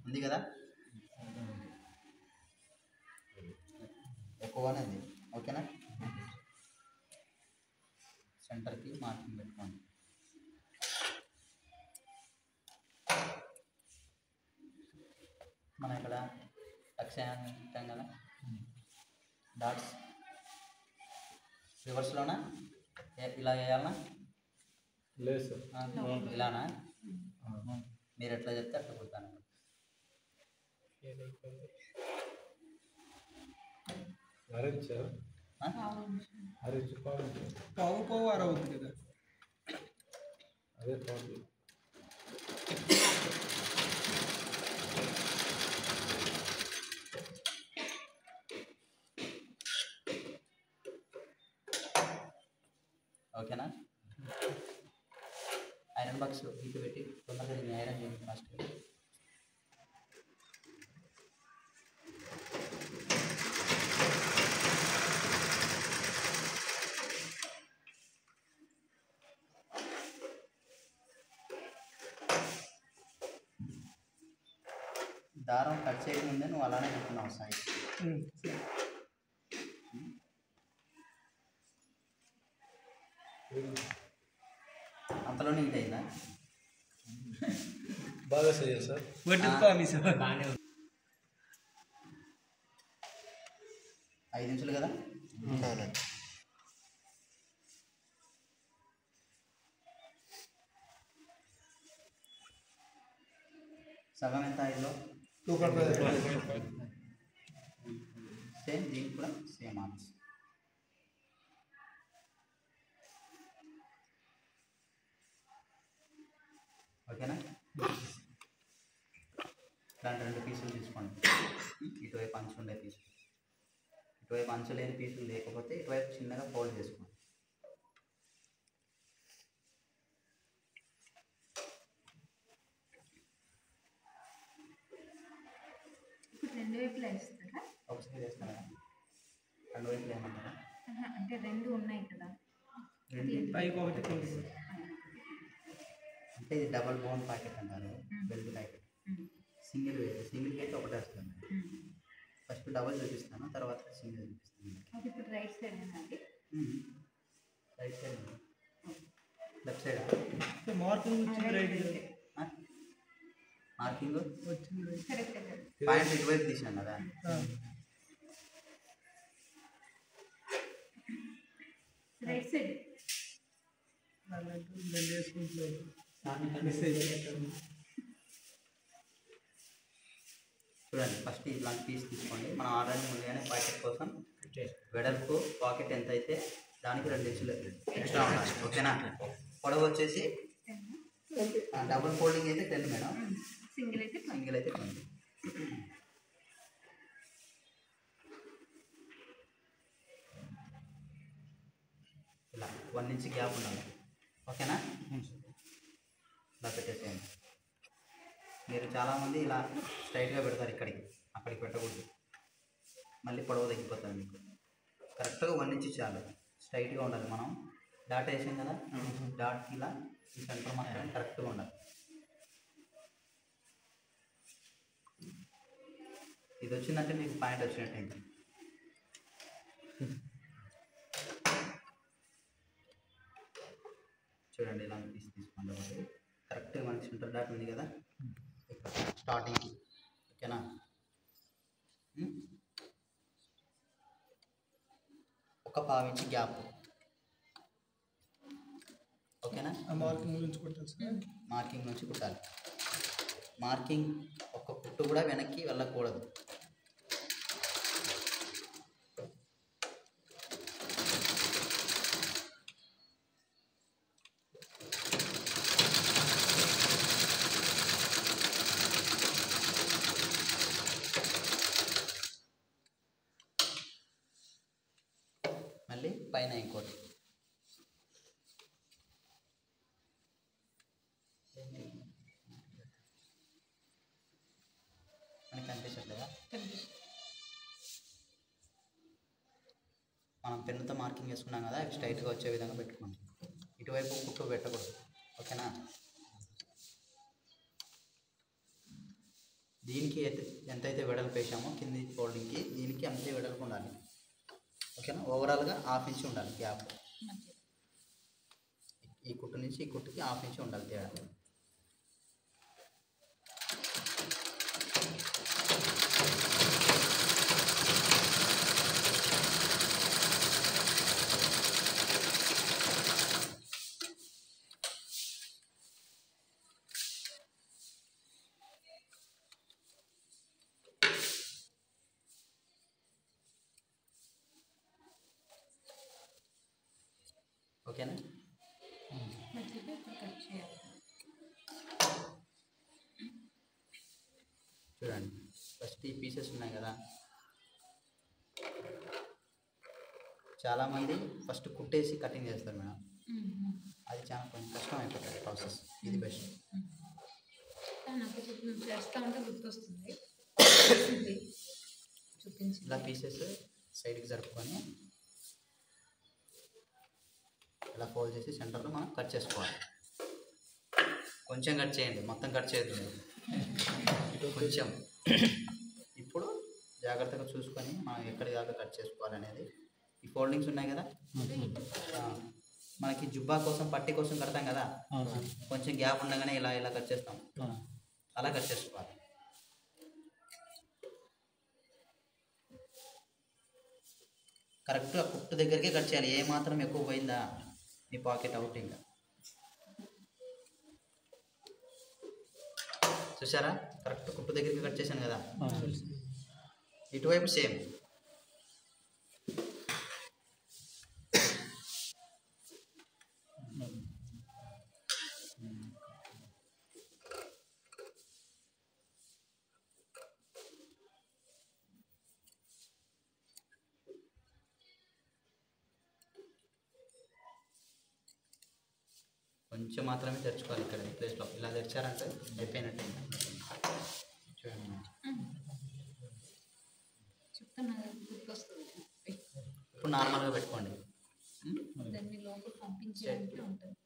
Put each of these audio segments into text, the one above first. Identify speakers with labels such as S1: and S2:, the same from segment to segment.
S1: ఉంది కదా, ఎక్కువగానే ఉంది. ఓకేనా, సెంటర్కి మార్కింగ్ పెట్టుకోండి. మనం ఇక్కడ లక్ష్యాన్ని పెట్టాం కదా, డాట్స్ రివర్స్లోనా ఇలా వేయాలనా?
S2: లేదు సార్,
S1: ఇలానా? మీరు ఎట్లా చెప్తే అట్లా కుడతాను.
S2: అరేంజ్ సార్, అరేంజ్
S3: పావు పావు అరవుతుంది కదా.
S2: అదే ప్రాబ్లం.
S1: ఓకేనా, ఐరన్ బాక్స్ ఇటు పెట్టి తొందరగా దీన్ని ఐరన్ చేయండి ఫస్ట్. దారం కట్ చేయకముందే నువ్వు అలానే పెట్టుకున్నావు సైడ్. అంతలో నీట్ అయిందా?
S2: బాగా చేయాలి సార్.
S3: బాగానే
S1: 5 ఇంచులు కదా. సగం ఎంత? 5లో
S3: 2.5.
S1: సేమ్, దీనికి కూడా సేమ్ మార్క్స్. ఓకేనా, దాని 2 పీసులు తీసుకోండి. ఇటువైపు అంచు ఉండే పీసులు, ఇటువైపు అంచు లేని పీసులు లేకపోతే ఇటువైపు చిన్నగా ఫోల్డ్ చేసుకోండి.
S4: రెండు వైపులా ఇస్తారా?
S1: ఒకసారి వేస్తారా? 2 వైపులు ఏమంటారా?
S4: అంటే 2 ఉన్నాయి కదా,
S3: పైకి ఒకటి
S1: అంటే ఇది డబల్ బోన్ ప్యాకెట్ అంటారు, బెల్ట్ ప్యాకెట్. సింగిల్ అయితే ఒకటి వేస్తాను. ఫస్ట్ డబల్ చూపిస్తాను, తర్వాత సింగిల్ చూపిస్తాను.
S4: అది ఇప్పుడు రైట్ సైడ్ అండి.
S1: Right side, left side
S3: marking వచ్చింది రైట్.
S1: మార్కింగ్
S3: వచ్చింది
S4: కరెక్ట్.
S1: పాయింట్ ఇటువైపు తీసాను కదా.
S4: రైట్ సైడ్
S1: చూడండి, ఫస్ట్ ఇట్లాంటి పీస్ తీసుకోండి. మనం ఆల్రెడీ ముందుగానే ప్యాకెట్ కోసం వెడల్పు పాకెట్ ఎంత అయితే దానికి 2 ఇంచులు ఎక్స్ట్రా ఉండాలి. ఓకేనా, పొడవు వచ్చేసి డబుల్ ఫోల్డింగ్ అయితే 10 మేడం,
S4: సింగిల్ అయితే
S1: సింగిల్ అయితే 20. ఇలా 1 ఇంచ్ గ్యాప్ ఉండాలి. ఓకేనా, ఇలా పెట్టేసేయండి. మీరు చాలామంది ఇలా స్ట్రైట్గా పెడతారు, అక్కడికి పెట్టకూడదు, మళ్ళీ పొడవు తగ్గిపోతుంది మీకు. కరెక్ట్గా 1 ఇంచ్ చాలు, స్ట్రైట్గా ఉండాలి. మనం డాట్ వేసాం కదా, డాట్కి ఇలా ఈ సెంటర్ మాత్రం కరెక్ట్గా ఉండాలి. ఇది వచ్చిందంటే మీకు పాయింట్ వచ్చినట్టయింది. చూడండి, ఇలా తీసుకోండి. ఒకటి కరెక్ట్గా మనకి సెంటర్ డాట్ ఉంది కదా స్టార్టింగ్కి. ఓకేనా, ఒక 1/2 ఇంచ్ గ్యాప్. ఓకేనా,
S3: మార్కింగ్ నుంచి కొట్టాలి సార్.
S1: మార్కింగ్ నుంచి కుట్టాలి. మార్కింగ్ ఒక కుట్టు కూడా వెనక్కి వెళ్ళకూడదు. మళ్ళీ పైన ఇంకోటి. మనకి కనిపించట్లేదా? మనం పెన్నుతో మార్కింగ్ చేసుకున్నాం కదా, అవి స్ట్రైట్గా వచ్చే విధంగా పెట్టుకోండి. ఇటువైపు కుట్టు పెట్టకూడదు. ఓకేనా, దీనికి ఎంతైతే వెడల్పు వేసామో కింది ఫోల్డింగ్కి దీనికి అంతే వెడల్పు ఉండాలి. ఓకేనా? ఓవరాల్గా 1/2 ఇంచ్ ఉండాలి గ్యాప్. ఈ కుట్టు నుంచి ఈ కుట్టుకి 1/2 ఇంచ్ ఉండాలి తేడా. ఓకేనా?
S4: మధ్యలో ఇప్పుడు కట్ చేయాలి.
S1: చూడండి, ఫస్ట్ ఈ పీసెస్ ఉన్నాయి కదా, చాలామంది ఫస్ట్ కుట్టేసి కటింగ్ చేస్తారు మేడం. అది చాలా కొంచెం కష్టం అయిపోతుంది ప్రాసెస్. ఇది బెస్ట్.
S4: నాకు చేస్తా ఉంటే గుర్తొస్తుంది. చూపించి
S1: ఇలా పీసెస్ సైడ్కి జరుపుకొని ఇలా ఫోల్డ్ చేసి సెంటర్లో మనం కట్ చేసుకోవాలి. కొంచెం కట్ చేయండి, మొత్తం కట్ చేయదు కొంచెం. ఇప్పుడు జాగ్రత్తగా చూసుకొని మనం ఎక్కడి దాకా కట్ చేసుకోవాలనేది. ఈ ఫోల్డింగ్స్ ఉన్నాయి కదా, మనకి జుబ్బా కోసం పట్టి కోసం కడతాం కదా, కొంచెం గ్యాప్ ఉండగానే ఇలా ఇలా కట్ చేస్తాం. అలా కట్ చేసుకోవాలి. కరెక్ట్గా కుట్టు దగ్గరికి కట్ చేయాలి. ఏ మాత్రం ఎక్కువ పోయిందా మీ పాకెట్ అవుట్. ఇంకా చూసారా, కరెక్ట్ కుట్టు దగ్గరికి కట్ చేశాను కదా. ఇటువైపు సేమ్. కొంచెం మాత్రమే తెరుచుకోవాలి. ఇక్కడ ఈ ప్లేస్లో ఇలా తెరిచారంటే అయిపోయినట్టు. చూడండి,
S4: చెప్తున్నా గుర్తొస్తుంది.
S1: ఇప్పుడు నార్మల్గా పెట్టుకోండి.
S4: దాన్ని లోపల పంపించేయాలంటే ఉంటుంది.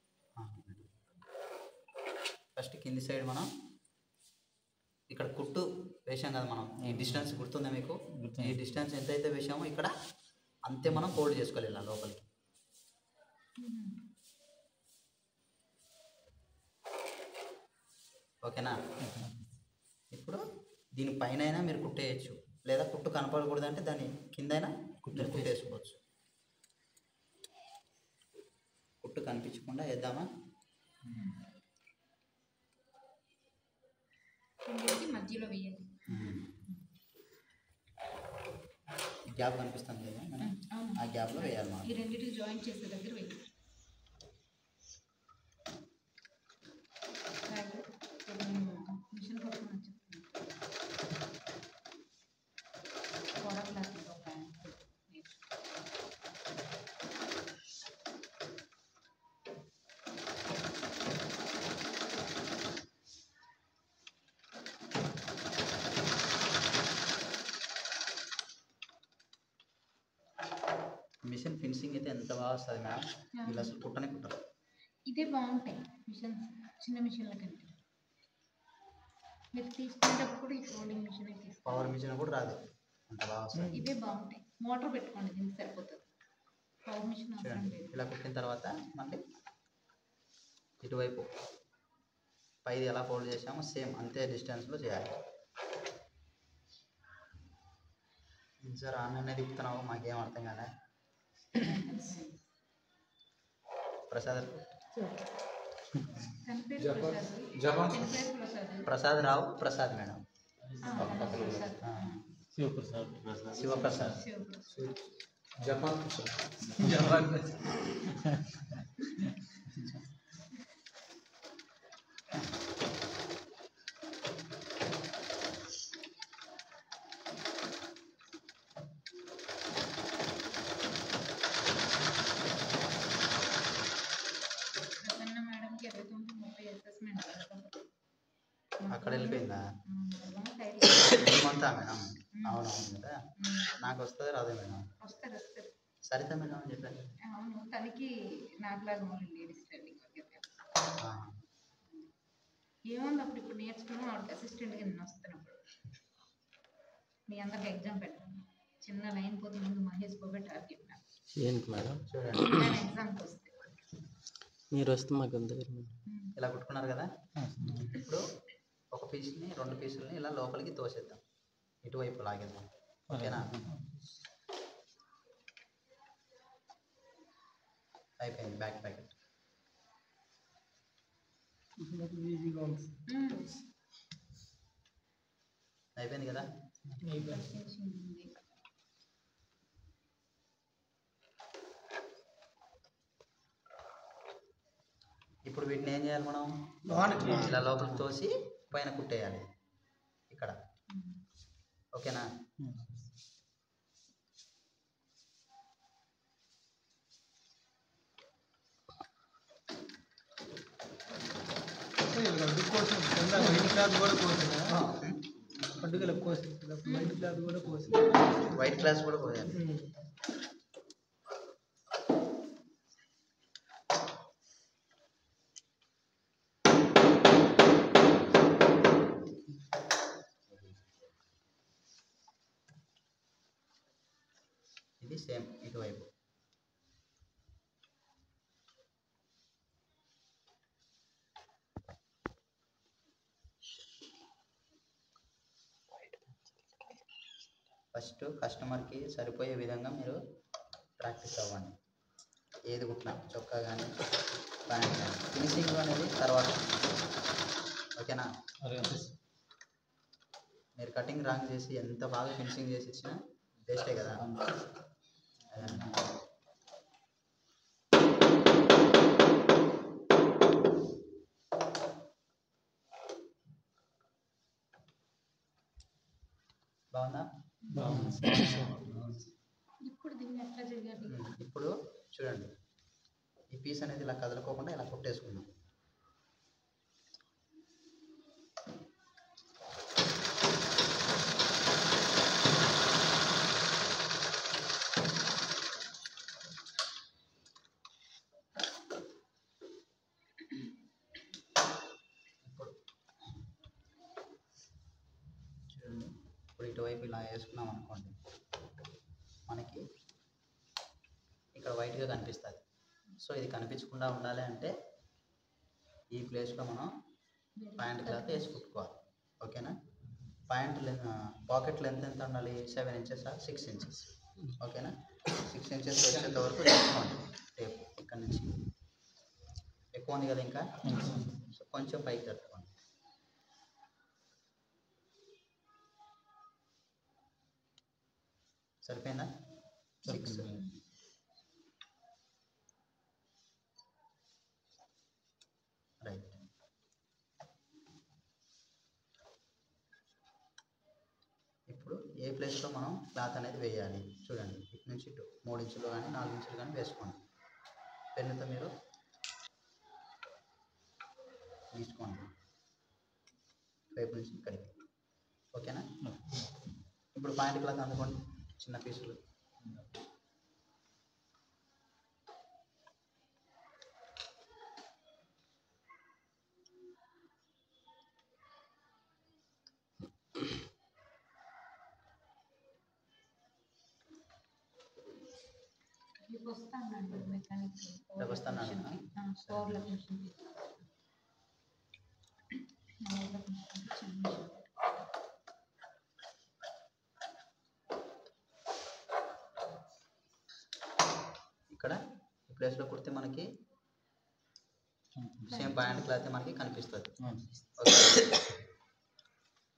S1: ఫస్ట్ కింది సైడ్ మనం ఇక్కడ కుట్టు వేసాం కదా మనం. ఈ డిస్టెన్స్ గుర్తుందా మీకు? ఈ డిస్టెన్స్ ఎంతైతే వేసామో ఇక్కడ అంతే మనం ఫోల్డ్ చేసుకోవాలి ఇలా లోపలికి. ఓకేనా? ఇప్పుడు దీనిపైన అయినా మీరు కుట్టేయచ్చు, లేదా కుట్టు కనపడకూడదు అంటే దాని కిందైనా కుట్టేసుకోవచ్చు. కుట్టు కనిపించకుండా వేద్దామా?
S4: మధ్యలో వేయాలి.
S1: గ్యాప్ కనిపిస్తుంది కదా, ఆ గ్యాప్లో వేయాలి మనం.
S4: ఈ రెండింటికి జాయిన్ చేసే దగ్గర వేయాలి. మిషన్ కోసం అని
S1: మిషన్ ఫినిషింగ్ అయితే ఎంత బాగా వస్తుంది మేడం. ఇలా అసలు కుట్టనే కుట్టరు.
S4: ఇదే బాగుంటాయి మిషన్స్, చిన్న మిషన్ల కంటే. మీరు తీసుకునేటప్పుడు కూడా ఈ ఫోల్డింగ్ మిషన్
S1: పవర్ మిషన్ కూడా రాదు, అంత బాగా వస్తుంది.
S4: ఇదే బాగుంటాయి. మోటార్ పెట్టుకోండి, దీనికి సరిపోతుంది. పవర్ మిషన్ అవసరం లేదు.
S1: ఇలా కుట్టిన తర్వాత మళ్ళీ ఇటువైపు పైది ఎలా ఫోల్డ్ చేసామో సేమ్ అంతే డిస్టెన్స్లో చేయాలి. సార్ ఆన్లైన్ తిప్పుతున్నావు, మాకేం అర్థం కాలే. ప్రసాద్ ప్రసాద్ రావు, ప్రసాద్ మేడం, శివప్రసాద్.
S2: జపాన్
S1: అక్కడ వెళ్ళిపోయిందా? అంతా మేడం. అవునవును కదా, నాకు వస్తుంది రాదే మేడం.
S4: వస్తారు.
S1: సరిత మేడం అని చెప్పాను.
S4: అవును, తనకి నాకులాగా లేడీస్ ట్రైనింగ్ ఏముంది అప్పుడు. ఇప్పుడు నేర్చుకున్నాం, ఆవిడకి అసిస్టెంట్గా నేను వస్తున్నప్పుడు మీ అందరికి ఎగ్జామ్ పెట్టండి. చిన్న లైన్ పోతే ముందు మహేష్ బాబే టార్గెట్ నాకు.
S5: ఏంటి మేడం
S1: చూడండి
S4: నేను ఎగ్జామ్కి వస్తే
S5: మీరు వస్తే మాకు ఎంత
S1: ఇలా కుట్టుకున్నారు కదా. ఇప్పుడు ఒక పీస్ని 2 పీసులని ఇలా లోపలికి తోసేద్దాం, ఇటువైపు లాగేద్దాం. ఓకేనా? అయిపోయింది బ్యాక్ ప్యాకెట్.
S3: ఈజీగా ఉంది.
S1: అయిపోయింది కదా.
S4: ఫినిషింగ్ ఉంది.
S1: ఇప్పుడు వీటిని ఏం చేయాలి మనం?
S3: లోనికి
S1: ఇలా లోపలికి తోసి పైన కుట్టేయాలి ఇక్కడ. ఓకేనా?
S3: అడ్డు కోసం కింద వైట్ క్లాత్ కూడా కోసిందా? అడ్డుగల కోసి వైట్ క్లాత్ కూడా కోసి
S1: వైట్ క్లాస్ కూడా పోయాలి. ఇది సేమ్ ఇటువైపు. ఫస్ట్ కస్టమర్కి సరిపోయే విధంగా మీరు ప్రాక్టీస్ అవ్వండి. ఏది కుట్టినా చొక్కా కానీ ప్యాంట్ కానీ ఫినిషింగ్ అనేది తర్వాత. ఓకేనా? మీరు కటింగ్ రాంగ్ చేసి ఎంత బాగా ఫినిషింగ్ చేసి ఇచ్చినా వేస్టే కదా. బాగుందా?
S4: ఇప్పుడు దీన్ని ఎట్లా చేయాలి?
S1: ఇప్పుడు చూడండి, ఈ పీస్ అనేది ఇలా కదలకోకుండా ఇలా కుట్టేసుకుందాం. చూడండి, ఇప్పుడు ఇటువైపు ఇలా వేసుకున్నాం అనుకోండి, మనకి ఇక్కడ వైట్గా కనిపిస్తుంది. సో ఇది కనిపించకుండా ఉండాలి అంటే ఈ ప్లేస్లో మనం ప్యాంట్ క్లాత్ వేసి కుట్టుకోవాలి. ఓకేనా? ప్యాంట్ పాకెట్ లెంత్ ఎంత ఉండాలి? 7 ఇంచెస్ 6 ఇంచెస్. ఓకేనా? 6 ఇంచెస్ వచ్చేంత వరకు తీసుకోండి టేప్. ఇక్కడ నుంచి ఎక్కువ ఉంది కదా, ఇంకా సో కొంచెం పైకి తట్టుకోండి. సరిపోయిందా? 6. రైట్. ఇప్పుడు ఏ ప్లేస్లో మనం క్లాత్ అనేది వేయాలి చూడండి. ఇటు నుంచి ఇటు 3 ఇంచులు కానీ 4 ఇంచులు కానీ వేసుకోండి. పెన్నుతో మీరు తీసుకోండి వైపు నుంచి ఇక్కడికి. ఓకేనా? ఇప్పుడు పాయింట్ క్లాత్ అందుకోండి, చిన్న పీసులు.
S4: ఇక్కడికి వస్తానండి మెకానిక్.
S1: ఇక్కడికి వస్తానండి.
S4: స్టోర్లో మిషన్
S1: ఇక్కడ ఈ ప్లేస్లో కుడితే మనకి సేమ్ పాయింట్ క్లాత్ మనకి కనిపిస్తుంది. ఓకే.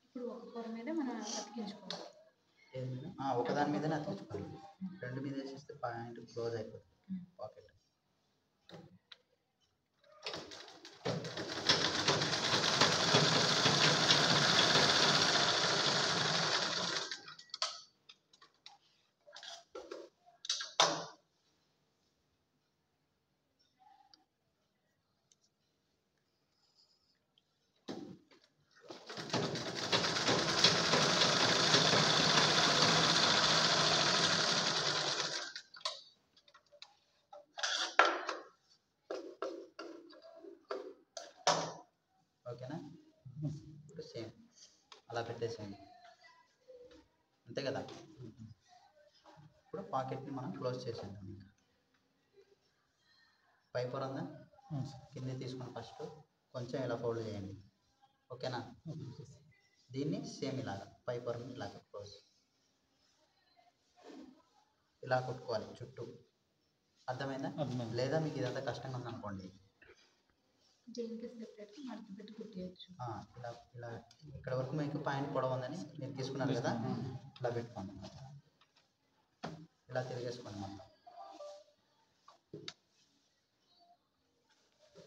S4: ఇప్పుడు ఒక కూర మీద మనం అతికించుకోవాలి.
S1: ఒకదాని మీదనే అతికించుకోవాలి. 2 మీద వేసేస్తే పాయింట్ క్లోజ్ అయిపోతుంది పాకెట్. ఓకేనా? ఇప్పుడు సేమ్ అలా పెట్టేసేయండి. అంతే కదా. ఇప్పుడు పాకెట్ని మనం క్లోజ్ చేసేద్దాం. ఇంకా పైపర్ ఉందా, కింద తీసుకుని ఫస్ట్ కొంచెం ఇలా ఫోల్డ్ చేయండి. ఓకేనా. దీన్ని సేమ్ ఇలాగా పైపర్ని ఇలాగ క్లోజ్ ఇలా కొట్టుకోవాలి చుట్టూ. అర్థమైందా? లేదా మీకు ఇదంతా కష్టంగా ఉందనుకోండి,
S4: దేనికి సెపరేట్గా మడత పెట్టి కుట్టేయచ్చు.
S1: ఇలా ఇలా ఇక్కడ వరకు మీకు పాయింట్ పొడవు ఉందని మీరు తీసుకున్నారు కదా, ఇలా పెట్టుకోండి. ఇలా తిరిగేసుకోండి మొత్తం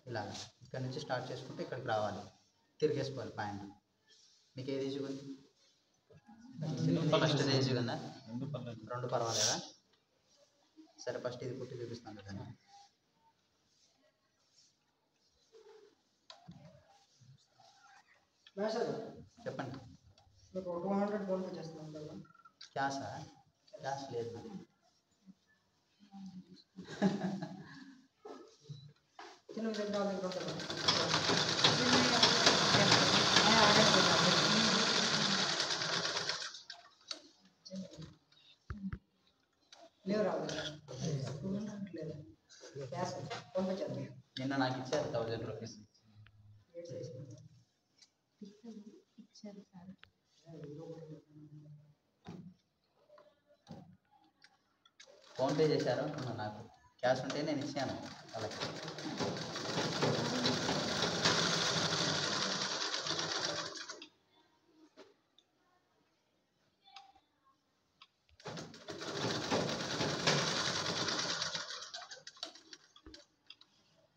S1: ఇలాగ. ఇక్కడ నుంచి స్టార్ట్ చేసుకుంటే ఇక్కడికి రావాలి, తిరిగేసుకోవాలి పాయింట్. మీకు ఏది ఈజీగా ఉంది? ఫస్ట్ ఇది ఈజీగా ఉందా? రెండు పర్వాలేదా? సరే ఫస్ట్ ఇది కుట్టి చూపిస్తాను కదా. చెప్పండి. క్యాషా? క్యాష్ లేదు మరి. నిన్న నాకు ఇచ్చారు 1000 రూపీస్.
S4: ఇచ్చారు సార్.
S1: ఫోన్పే చేశారు నాకు. క్యాష్ ఉంటే నేను ఇచ్చాను వాళ్ళకి.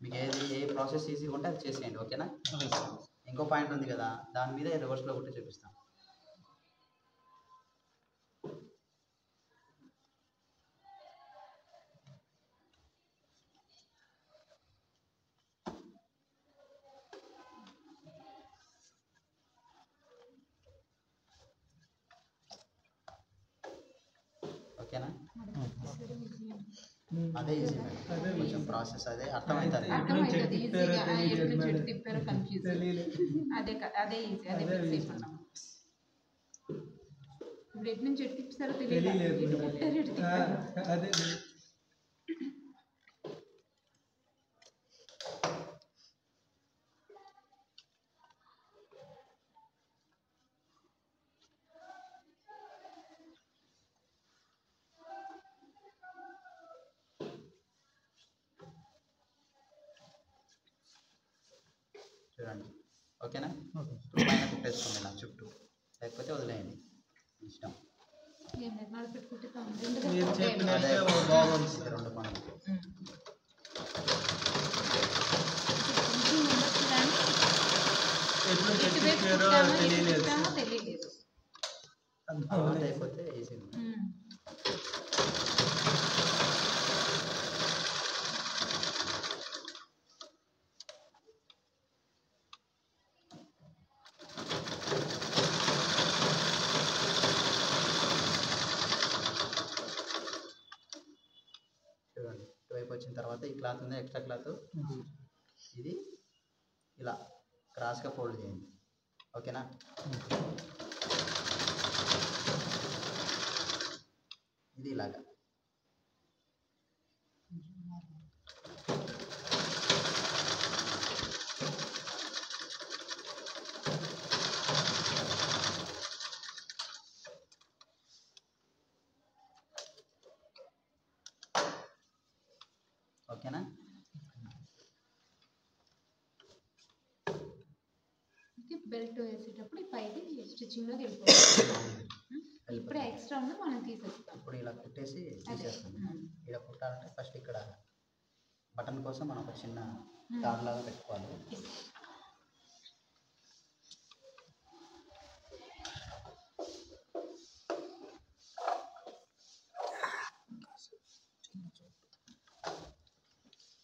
S1: మీకు ఏ ప్రాసెస్ ఈజీగా ఉంటే అది చేసేయండి. ఓకేనా. ఇంకో పాయింట్ ఉంది కదా, దాని మీద రివర్స్లో కొట్టి చూపిస్తాను. ఓకేనా. అదే ఈజీ మేడం, కొంచెం ప్రాసెస్ అదే అర్థమవుతుంది.
S4: అర్థమవుతుంది ఈజీగా. ఎటు నుంచి ఎటు తిప్పారో కన్ఫ్యూజ్. అదే ఈజీ, అదే ఫిక్స్ అయిపోయినాం. ఇప్పుడు ఎటు నుంచి ఎటు తిప్పారో తెలియదు, ఎటు కొట్టారు ఎటు తిప్పారు. చూడండి. ఓకేనా. పైన కుట్టేసుకోండి ఇలా చుట్టూ, లేకపోతే వదిలేయండి ఇష్టం. ఏం లేదు, నడిపెట్టి కుట్టుతాం.
S3: మీరు చెప్పినట్టే
S1: అదే
S3: బాగుంది.
S1: రెండు పనులు.
S3: ఎట్లు
S4: ఎటు వైపు
S3: పెట్టించారో
S4: కుట్టామో, ఎటు
S3: తెలియలేదు.
S4: కుట్టామో తెలియలేదు.
S1: అలవాటు అయిపోతే ఈజీగా. చూడండి, ఇటువైపు వచ్చిన తర్వాత ఈ క్లాత్ ఉంది, ఎక్స్ట్రా క్లాత్, ఇది ఇలా క్రాస్గా ఫోల్డ్ చేయండి. ఓకేనా. ఇది ఇలాగా. ఓకేనా.
S4: బెల్ట్ వేసేటప్పుడు పైది స్టిచ్చింగ్లోకి వెళ్ళిపోతుంది. ఇప్పుడు ఎక్స్ట్రా ఉన్న మనం తీసేస్తాం.
S1: ఇప్పుడు ఇలా కుట్టేసి తీసేస్తాం. ఇలా కుట్టాలంటే ఫస్ట్ ఇక్కడ బటన్ కోసం మనం ఒక చిన్న తాడు లాగా పెట్టుకోవాలి.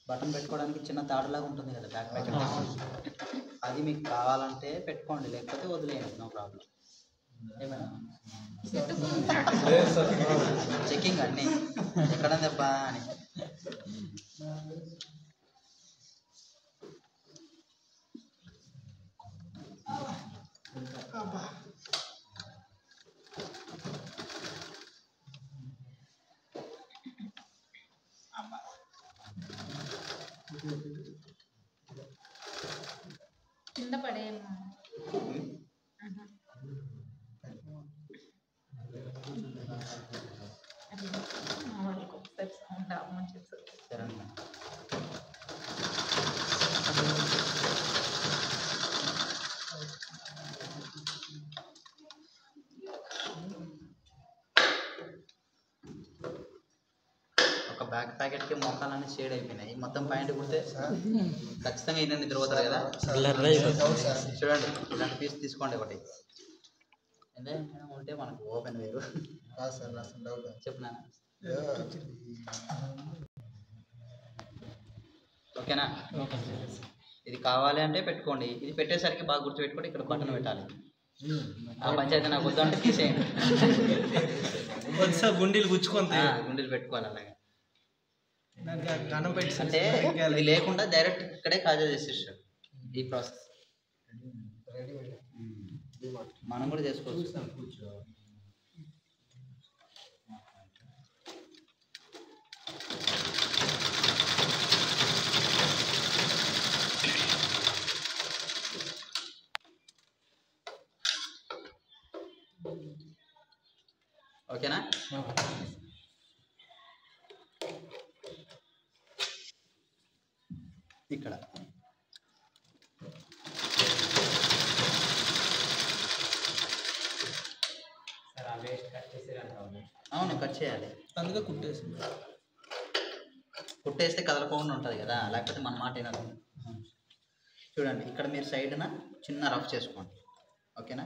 S1: బటన్ పెట్టుకోవడానికి చిన్న తాడులాగా ఉంటుంది కదా బ్యాక్ ప్యాకెట్, అది మీకు కావాలంటే పెట్టుకోండి, లేకపోతే వదిలేయండి, నో ప్రాబ్లం. ఏమైనా చెకింగ్ అన్నీ ఎక్కడ దెబ్బా అని.
S4: కింద పడేయమ్మా. మా వాళ్ళకి ఒకసారి సౌండ్ ఆపమని చెప్పారు.
S1: సరే అన్న. ఒక బ్యాక్ ప్యాకెట్కి మొక్కలన్నీ షేడ్ అయిపోయినాయి. మొత్తం పాయింట్ కుడితే ఖచ్చితంగా ఈయన నిద్రపోతారు కదా.
S5: బ్లర్ అయిపోతుంది.
S1: చూడండి ఇలాంటి పీస్ తీసుకోండి ఒకటి. ఎందుకంటే ఉంటే మనకు ఓపెన్ వేరు. చెప్పునా ఓకేనా? ఇది కావాలి అంటే పెట్టుకోండి. ఇది పెట్టేసరికి బాగా గుర్తుపెట్టుకోండి. ఇక్కడ బటన్ పెట్టాలి. ఆ పంచాయతీ నాకు వద్దు అంటే తీసేయండి.
S3: గుండీలు గుచ్చుకుంటాయి.
S1: గుండెలు పెట్టుకోవాలి అలాగే.
S3: గణం పెట్టి
S1: అంటే ఇది లేకుండా డైరెక్ట్ ఇక్కడే కాజా చేసేసాడు. ఈ ప్రాసెస్ మనం కూడా చేసుకోవచ్చు. ఓకేనా? ఇక్కడ అవును కట్ చేయాలి.
S3: అందుకే కుట్టేసింది.
S1: కుట్టేస్తే కదలకుండా ఉంటుంది కదా, లేకపోతే మన మాట వినదు. చూడండి ఇక్కడ మీరు సైడ్న చిన్న రఫ్ చేసుకోండి. ఓకేనా?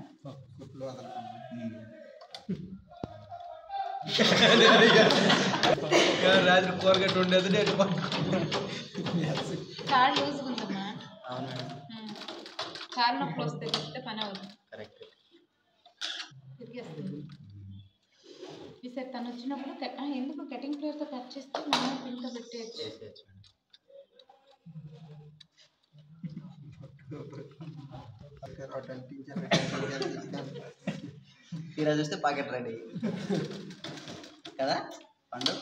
S3: రాత్రి కూరగట్టు ఉండేది నేను
S4: కాళ్ళు లూజ్గా ఉందమ్మా.
S1: అవునండి,
S4: కాళ్ళు నొప్పులు వస్తే చెప్తే పని అవుతుంది.
S1: కరెక్ట్.
S4: తిరిగేస్తుంది. ఈసారి తను వచ్చినప్పుడు ఎందుకు కటింగ్ ప్లేయర్తో కట్ చేస్తే మనం పిన్తో పెట్టేయచ్చు.
S1: చేసేయచ్చు. ఇలా చూస్తే పాకెట్ రెడీ కదా పండు.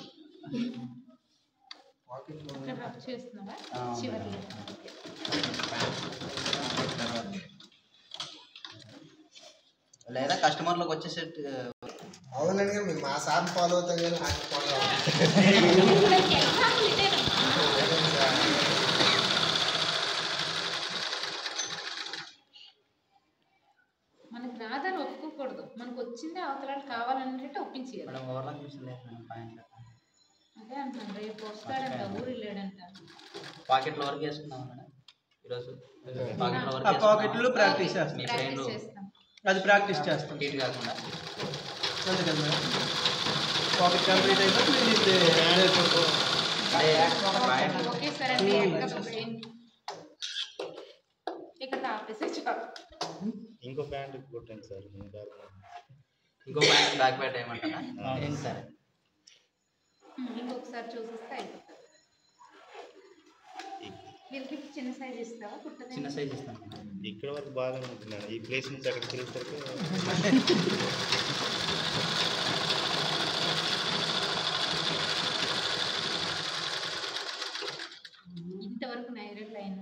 S4: ఇక్కడ రఫ్ చేస్తున్నావా చివరిలో?
S1: లేదా కస్టమర్లోకి వచ్చేసేట్.
S2: అవునండి మేము మా సార్ ఫాలో అవుతాం కానీ
S4: మనకు రాదని ఒప్పుకోకూడదు. మనకు వచ్చిందే అవతలాలు కావాలన్నట్టు ఒప్పించేయాలి.
S1: మేడం ఓవర్లాక్ చూసలేదు మేడం పాయింట్.
S4: అదే అంటున్నాను, రేపు వస్తాడంట, ఊరు వెళ్ళాడంట.
S1: పాకెట్లో వర్క్ చేసుకున్నాం మేడం ఈరోజు.
S3: ఆ పాకెట్లో ప్రాక్టీస్ చేస్తాం.
S1: మీ బ్రెయిన్లో
S4: చేస్తాం.
S3: అది ప్రాక్టీస్ చేస్తాం.
S1: హీట్ కాకుండా.
S3: అంతే కదా మేడం. పాకెట్ కంప్లీట్ అయిపోతే
S4: ఒకేసారి ఇక్కడ ఆపేసి చాలు.
S6: ఇంకో ప్యాంట్ కుట్టండి సార్.
S1: ఇంకో ప్యాంట్ బ్యాక్ ప్యాంట్ ఏమంటారా? ఏంటి సరే
S4: ఇంకొకసారి చూసిస్తే అయిపోతుంది. వీళ్ళకి చిన్న సైజ్ ఇస్తావా? కుట్టదా?
S1: చిన్న సైజ్ ఇస్తాను.
S6: ఇక్కడ వరకు బాగా ఉంటున్నాను. ఈ ప్లేస్ నుంచి అక్కడికి వెళ్ళేసరికి
S4: ఇంతవరకు నైరెడ్ లైన్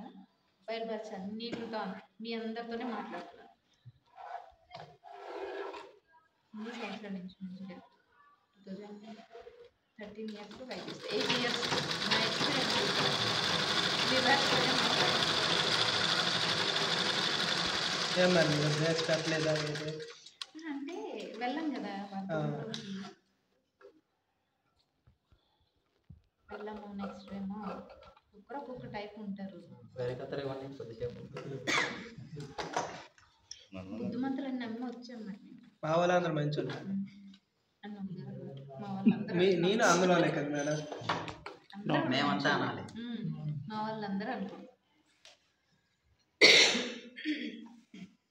S4: బయలుపరచు అన్నిటితో మీ అందరితోనే మాట్లాడుతున్నాను. ఈ సంవత్సరం నుంచి 2013 years 5 years 8 years నా ఎక్స్పీరియన్స్
S3: ఏమన్నా డ్రెస్ కట్టలేదా?
S4: అంటే వెళ్ళం కదా, వెళ్ళము. నెక్స్ట్ ఏమో ఒక్కొక్క టైప్ ఉంటారు.
S1: వేరే కత్తెర ఇవ్వండి కొద్దిసేపు.
S4: బుద్ధిమంతులని నమ్మి వచ్చామండి.
S3: మా వాళ్ళందరూ మంచి వాళ్ళు.
S4: మా వాళ్ళందరూ
S3: నేను అందులోనే కదా మేడం.
S1: మేమంతా అనాలి.
S4: మా వాళ్ళందరూ అనుకుంటారు.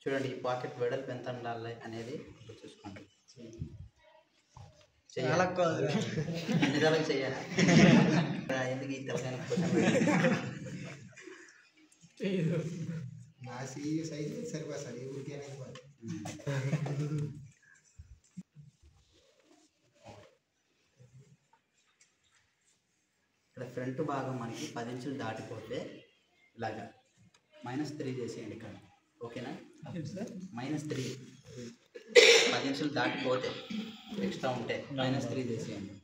S1: చూడండి ఈ పాకెట్ వెడల్పు ఎంత ఉండాలి అనేది చూసుకోండి.
S3: చాలా కాదు
S1: ఎన్ని రోజులకు చేయాలి? ఎందుకు ఈ తెలంగాణ
S2: నా సైజ్ సరిపోతుంది సార్. ఏ ఊరికి అనేది
S1: ఇక్కడ ఫ్రంట్ భాగం మనకి 10 ఇంచులు దాటిపోతే ఇలాగా -3 చేసేయండి ఇక్కడ. ఓకేనా? -3 10 ఇంచులు దాటిపోతే ఎక్స్ట్రా ఉంటే -3 చేసేయండి.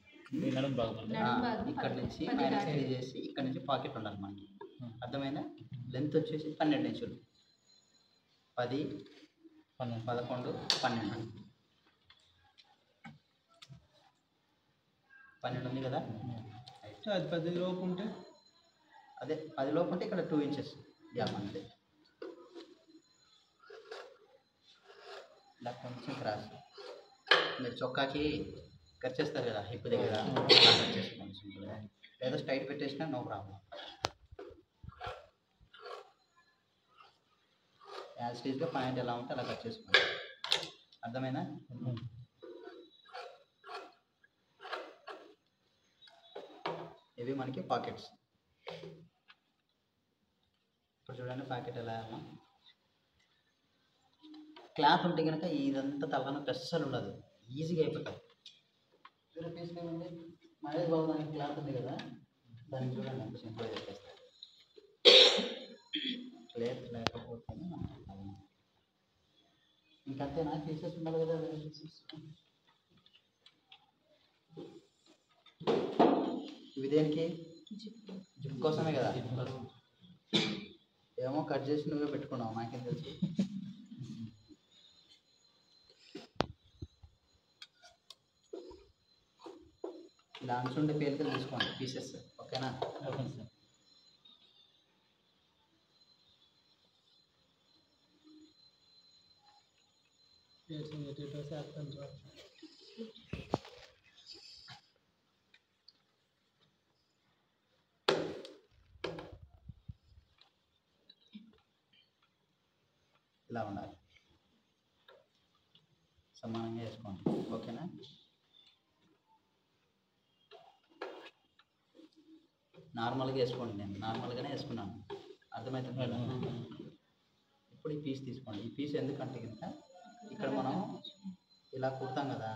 S1: ఇక్కడ నుంచి -3 చేసి ఇక్కడ నుంచి పాకెట్ ఉండాలి మనకి. అర్థమైనా? లెంత్ వచ్చేసి 12 ఇంచులు. 10, 11, 12. 12 ఉంది కదా?
S3: అది 10 లోపు ఉంటే
S1: అదే 10 లోపు ఉంటే ఇక్కడ 2 ఇంచెస్ గ్యాప్ అంతే. ఇలా కొంచెం క్రాస్. మీరు చొక్కాకి కట్ చేస్తారు కదా హిప్ దగ్గర, అలా కట్ చేసుకోండి సింపుల్గా. లేదా స్ట్రైట్ పెట్టేసినా నో ప్రాబ్లం. యాజ్ స్టేజ్గా పాయింట్ ఎలా ఉంటే అలా కట్ చేసుకోండి. అర్థమైనా? ఇవి మనకి పాకెట్స్. ఇప్పుడు చూడండి పాకెట్ ఎలా అమ్మా. క్లాత్ ఉంటే కనుక ఇదంతా తలనొప్పి అస్సలు ఉండదు, ఈజీగా అయిపోతుంది. తీసుకుని మహేష్ బాబు దానికి క్లాత్ ఉంది కదా, దానికి చూడండి ఎంత సింపుల్గా చెప్పేస్తారు. క్లాత్ లేకపోతే ఇంకంతేనా? పీసెస్ ఉండాలి కదా. ఇవి దేనికి? జిప్ కోసమే కదా. ఏమో కట్ చేసి నువ్వే పెట్టుకున్నావు, నాకేం తెలుసు. ఇలా అంచుండే పేలికలు తీసుకోండి పీసెస్. ఓకేనా? Okay sir. ఇలా ఉండాలి, సమానంగా వేసుకోండి. ఓకేనా? నార్మల్గా వేసుకోండి, నేను నార్మల్గానే వేసుకున్నాను. అర్థమవుతుంది కదా? ఇప్పుడు ఈ పీస్ తీసుకోండి. ఈ పీస్ ఎందుకంటే కనుక ఇక్కడ మనం ఇలా కుడతాం కదా,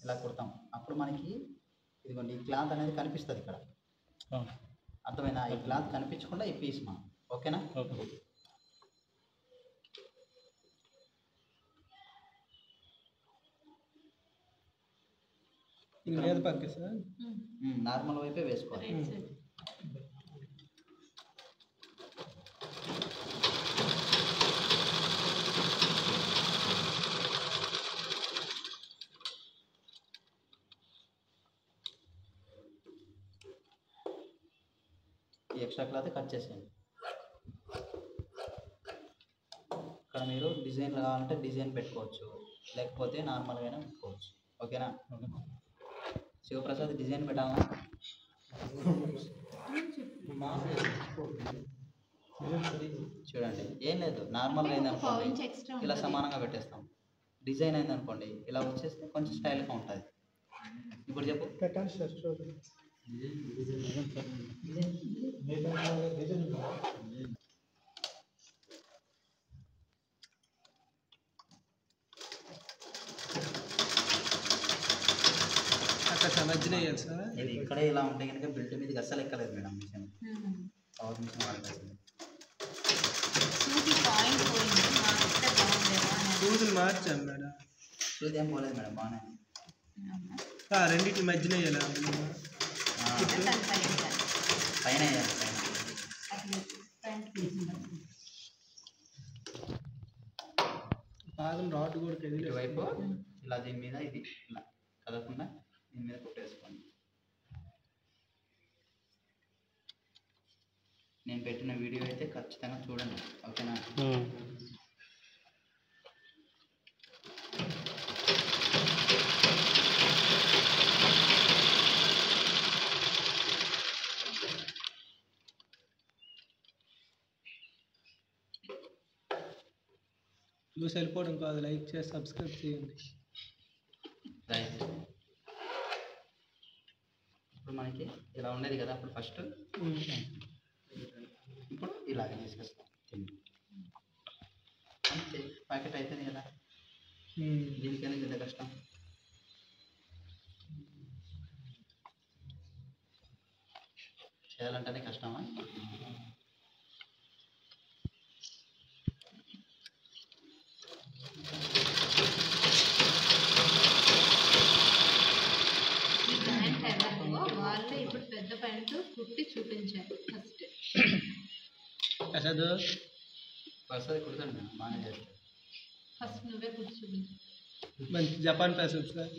S1: ఇలా కుడతాం. అప్పుడు మనకి ఇదిగోండి ఈ క్లాత్ అనేది కనిపిస్తుంది ఇక్కడ. అర్థమైనా? ఈ క్లాత్ కనిపించకుండా ఈ పీస్ మనం. ఓకేనా?
S3: మీద పక్కే సార్
S1: నార్మల్ వైపే వేసుకోవాలి. ఈ ఎక్స్ట్రా క్లాత్ కట్ చేసేయండి. ఇక్కడ మీరు డిజైన్లు కావాలంటే డిజైన్ పెట్టుకోవచ్చు, లేకపోతే నార్మల్గానే పెట్టుకోవచ్చు. ఓకేనా? శివప్రసాద్ డిజైన్ పెట్టాలా? చూడండి, ఏం లేదు, నార్మల్గా అయిందనుకోండి ఇలా సమానంగా పెట్టేస్తాం. డిజైన్ అయిందనుకోండి ఇలా వచ్చేస్తే కొంచెం స్టైల్గా ఉంటుంది. ఇప్పుడు చెప్పు.
S3: పెట్టండి సార్ చూడండి. అక్కడ మధ్యలో వేయాలి సార్.
S1: ఇది ఇక్కడే ఇలా ఉంటే కనుక బిల్ట్ మీదకి అస్సలు ఎక్కలేదు మేడం. మిషన్ పవర్ మిషన్ వాడేసింది.
S3: సూదులు మార్చాం మేడం.
S1: సూది ఏం పోలేదు మేడం, బాగానే.
S3: రెండింటి మధ్యలో వేయాలి.
S1: పైన వేయాలి, పైన.
S3: పాదం రాడ్ కూడా కదిలి
S1: ఇటువైపు ఇలా దీని మీద ఇది ఇలా కదలకుండా దీని మీద కుట్టేసుకోండి. నేను పెట్టిన వీడియో అయితే ఖచ్చితంగా చూడండి. ఓకేనా?
S3: చూసి వెళ్ళిపోవడం కాదు, లైక్ చేసి సబ్స్క్రైబ్ చేయండి.
S1: రైట్. ఇప్పుడు మనకి ఇలా ఉండేది కదా, అప్పుడు ఫస్ట్ ఇప్పుడు ఇలాగే తీసుకొస్తాం. అంతే, ప్యాకెట్ అయిపోయింది కదా. దీనికైనా ఇంత కష్టం. చేయాలంటేనే కష్టమా?
S7: ఈ ప్యాంట్ ఎవరిదో వాళ్ళే ఇప్పుడు పెద్ద ప్యాంటు కుట్టి చూపించారు ఫస్ట్.
S3: ప్రసాద్
S1: వస్తుంది కుడతాను నేను, బాగానే చేస్తాను.
S7: ఫస్ట్ నువ్వే కుట్టి చూపించు.
S3: మంచి జపాన్ ప్రసాద్ సార్.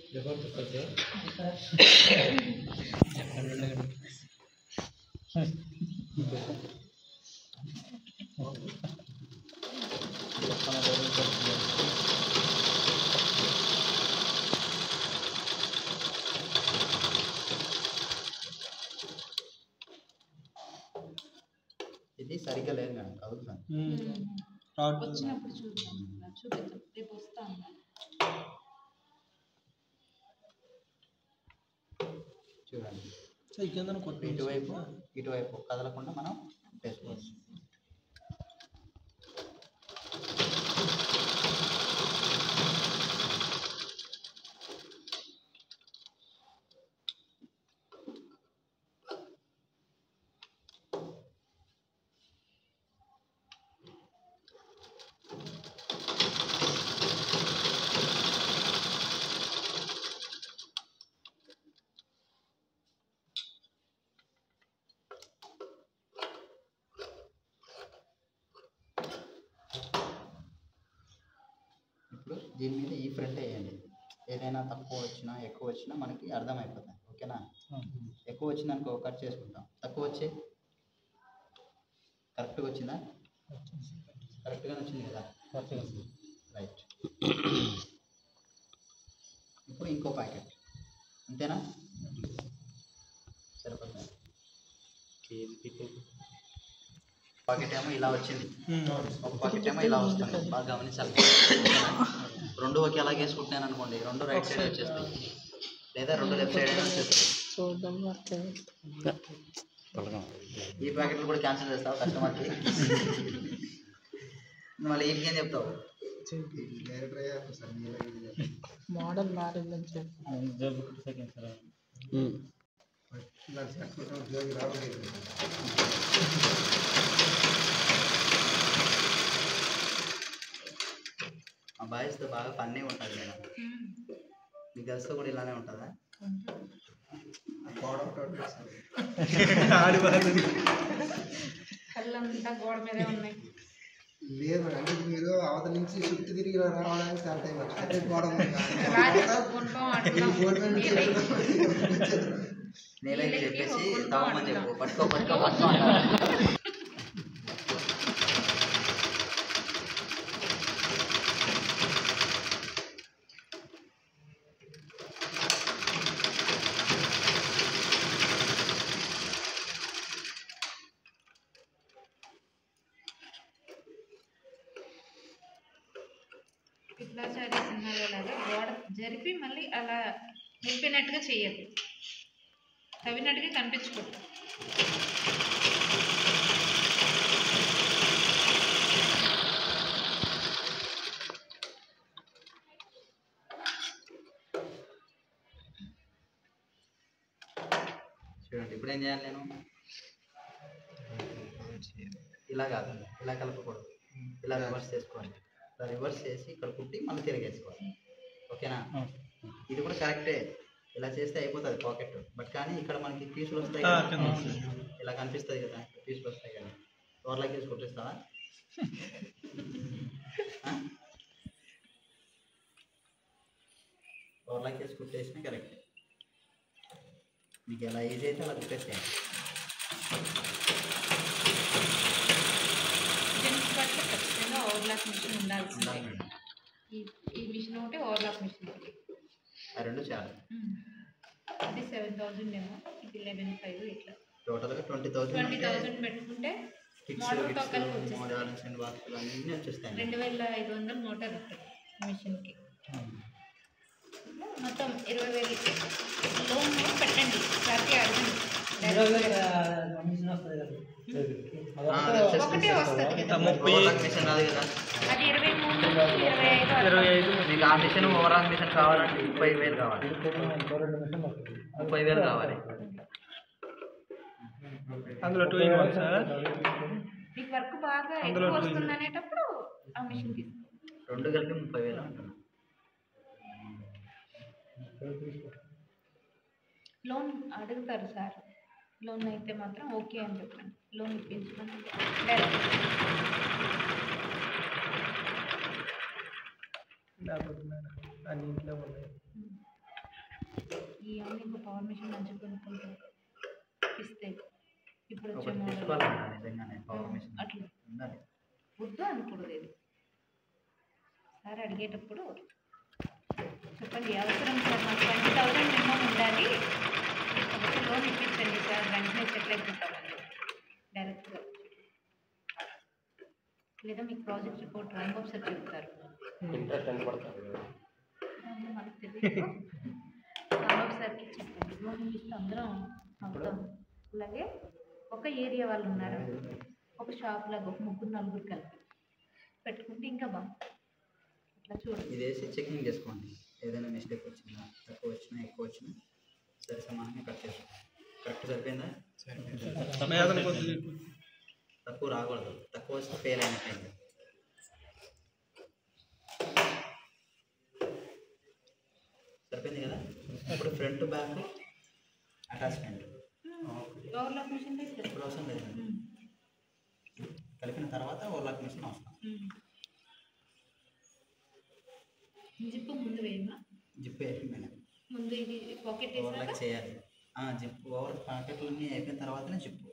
S1: ఇది సరిగ్గా లేదు మేడం, కదులుతాను.
S7: వచ్చినప్పుడు చూద్దాం, చూపిద్దాం. రేపు వస్తా అన్నా.
S1: చూడండి,
S3: కింద కొట్టి
S1: ఇటువైపు కదలకుండా మనం వేసుకోవచ్చు. ఇప్పుడు దీని మీద ఈ ఫ్రంట్ వేయండి. ఏదైనా తక్కువ వచ్చినా ఎక్కువ వచ్చినా మనకి అర్థమైపోతుంది. ఓకేనా? ఎక్కువ వచ్చిందనుకో కట్ చేసుకుంటాం. తక్కువ వచ్చి కరెక్ట్గా వచ్చిందా? కరెక్ట్గానే వచ్చింది కదా? రైట్. ఇప్పుడు ఇంకో ప్యాకెట్, అంతేనా? సరిపోతుంది. పాకెట్ ఏమో ఇలా వచ్చింది, ఒక పాకెట్ ఏమో ఇలా వస్తుంది. బాగా గమనించాలి. రెండు ఒకేలాగా వేసుకుంటున్నాను అనుకోండి, రెండు రైట్ సైడ్ వచ్చేస్తాయి, లేదా రెండు లెఫ్ట్ సైడ్ అయినా వచ్చేస్తాయి. ఈ ప్యాకెట్లు కూడా క్యాన్సిల్ చేస్తావు కస్టమర్కి, మళ్ళీ ఏంటి అని చెప్తావు?
S5: మోడల్ మారిందని చెప్పి
S1: మా బాయ్స్తో బాగా ఫన్నీ ఉంటుంది మేడం. మీ గర్ల్స్తో కూడా ఇలానే ఉంటుందా?
S7: కళ్ళంతా గోడ మీదే ఉన్నాయి.
S2: లేదు అంటే మీరు అవతల నుంచి చుట్టూ తిరిగి రావడానికి చాలా టైం పడుతుంది. గోడ
S1: నేలకి చెప్పేసి తవ్వమని చెప్పు, పట్టుకో పట్టుకో పట్టుకో అంటారు.
S7: విఠలాచార్య సినిమాలో లాగా గోడ జరిపి మళ్ళీ అలా నింపినట్టుగా చెయ్యాలి, తవ్వినట్టుగా కనిపించకూడదు.
S1: చూడండి, ఇప్పుడు ఏం చేయాలి నేను? ఇలా కాదు, ఇలా కలపకూడదు, ఇలా రివర్స్ చేసుకోవాలి. ఇలా రివర్స్ చేసి ఇక్కడ కుట్టి మళ్ళీ తిరిగేసుకోవాలి. ఓకేనా? ఇది కూడా కరెక్టే, ఇలా చేస్తే అయిపోతుంది పాకెట్. బట్ కానీ ఇక్కడ మనకి పీసులు వస్తాయి కదా, ఇలా కనిపిస్తుంది కదా, పీసులు వస్తాయి కదా, ఓవర్లాక్ వేసి కుట్టిస్తావా? ఓవర్లాక్ వేసి కుట్టేసినా కరెక్ట్. మీకు ఎలా ఈజీ అయితే అలా కుట్టేసేయండి.
S7: దీనికి బట్టి ఖచ్చితంగా ఓవర్లాక్ మిషన్ ఉండాల్సిందే. ఈ మిషన్ ఒకటి, ఓవర్లాక్ మిషన్ ఒకటి,
S1: ఆ రెండు చాలు.
S7: అది 7,000 ఏమో, ఇది 11,500. ఇట్లా
S1: టోటల్గా 20,000
S7: పెట్టుకుంటే
S1: కిక్స్,
S7: మోటార్ తో కలిపి వచ్చేస్తాయి.
S1: మోడల్స్ అండ్ బాక్సులు అన్నీ వచ్చేస్తాయి.
S7: 2,500 మోటార్ ఉంటుంది మిషన్కి. మొత్తం 20,000 లోన్ పెట్టండి, ప్రతి అర్థం ఒకటే వస్తుంది కదా.
S1: మిషన్ కాదు కదా
S7: అది 23, 25.
S1: మీకు ఆ మిషన్ ఓవరాల్ మిషన్ కావాలంటే 30,000 కావాలి. 30,000 కావాలి.
S3: అందులో 2 in 1 సార్.
S7: మీకు వర్క్ బాగా ఎక్కువ వస్తుంది అనేటప్పుడు ఆ మిషన్ తీసుకో.
S1: 2 కలిపి 30,000 అంటున్నా.
S7: లోన్ అడుగుతారు సార్. లోన్ అయితే మాత్రం ఓకే అని చెప్పండి. లోన్ ఇప్పించమని డైరెక్ట్.
S3: లేకపోతే మేడం అన్ని ఇంట్లో ఉన్నాయి.
S7: ఈ అన్ని పవర్ మిషన్ మంచిగా కొనుక్కుంటారు ఇస్తే ఇప్పుడు వచ్చే
S1: ఒకటి
S7: మోడల్
S1: తీసుకోవాలన్నా నిజంగానే పవర్ మిషన్
S7: అట్లా
S1: ఉండాలి.
S7: వద్దు అనకూడదు. ఇది సార్ అడిగేటప్పుడు చెప్పండి అవసరం సార్ మాకు 20,000 మినిమం ఉండాలి, కాబట్టి లోన్ ఇప్పించండి సార్, వెంటనే సెటిల్ అయిపోతామండి డైరెక్ట్గా. లేదా మీకు project report rank of sir చెప్తారు. మనకు తెలియదు. ర్యాంక్ ఆఫ్ సార్కి చెప్పండి లోన్ ఇప్పిస్తే అందరం అవుతాం. అలాగే ఒక ఏరియా వాళ్ళు ఉన్నారు, ఒక షాప్ లాగా ఒక 3-4 కలిపి పెట్టుకుంటే ఇంకా బాగుంటుంది. అట్లా చూడండి.
S1: ఇది వేసి చెకింగ్ చేసుకోండి. ఏదైనా మిస్టేక్ వచ్చిందా, తక్కువ వచ్చినా ఎక్కువ వచ్చినా సరి సమానంగా కట్ చేసుకోండి. కరెక్ట్ సరిపోయిందా? తక్కువ రాకూడదు. తక్కువ వస్తే ఫెయిల్ అయినట్లయింది. సరిపోయింది కదా? ఇప్పుడు front back attachment
S7: overlock machine అయితే
S1: ఇప్పుడు అవసరం లేదండి. కలిపిన తర్వాత ఓవర్లాక్ మిషన్ అవసరం.
S7: జిప్ ముందు వేయమా?
S1: జిప్ వేసి మేడం
S7: ముందు ఇది పాకెట్
S1: ఓవర్లాక్ చేయాలి. జిప్ ఓవర్ పాకెట్లన్నీ అయిపోయిన తర్వాతనే జిప్పు.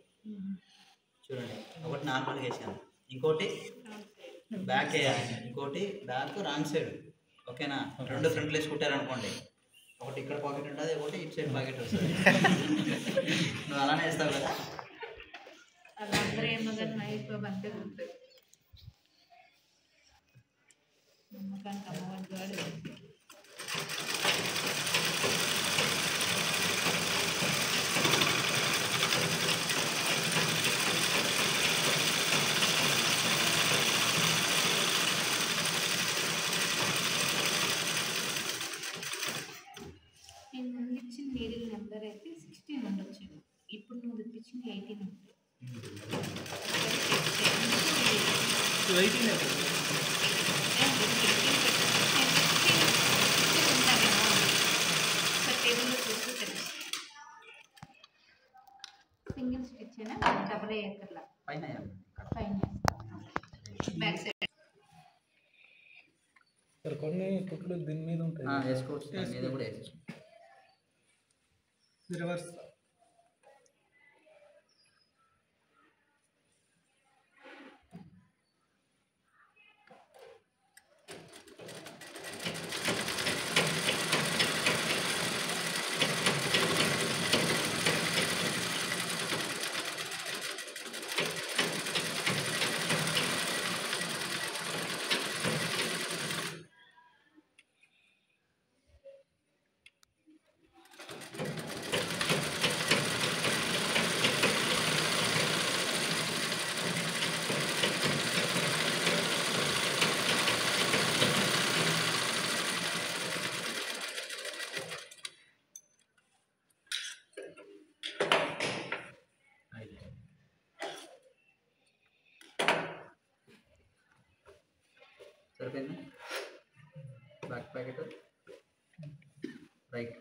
S1: చూడండి, ఒకటి నార్మల్గా వేసాను, ఇంకోటి బ్యాక్ వేయాలి, ఇంకోటి బ్యాక్ రాంగ్ సైడ్. ఓకేనా? 2 ఫ్రంట్లు వేసి కుట్టారనుకోండి, ఒకటి ఇక్కడ పాకెట్ ఉంటుంది, ఒకటి ఇటు సైడ్ పాకెట్ వస్తుంది. నువ్వు అలానే వేస్తావు కదా?
S7: అలా అందరూ ఏమో కానీ నైట్ అంతే ఉంటుంది. నమ్మకానికి అమ్మవాడి గాడు. నేను ముందు ఇచ్చిన నీడిల్ నెంబర్ అయితే 16 ఉండొచ్చు. ఇప్పుడు నువ్వు తెప్పించింది 18 ఉంది. సింగిల్ స్టిచ్ అయినా డబుల్ అయ్యేకర్లా
S1: పైన
S7: పైన బ్యాక్ సైడ్
S3: కొన్ని కుట్లు దీని మీద ఉంటాయి.
S1: వేసుకోవచ్చు. దాని మీద కూడా వేసుకోవచ్చు.
S3: రివర్స్
S1: సరిపోయిందా? Back packet right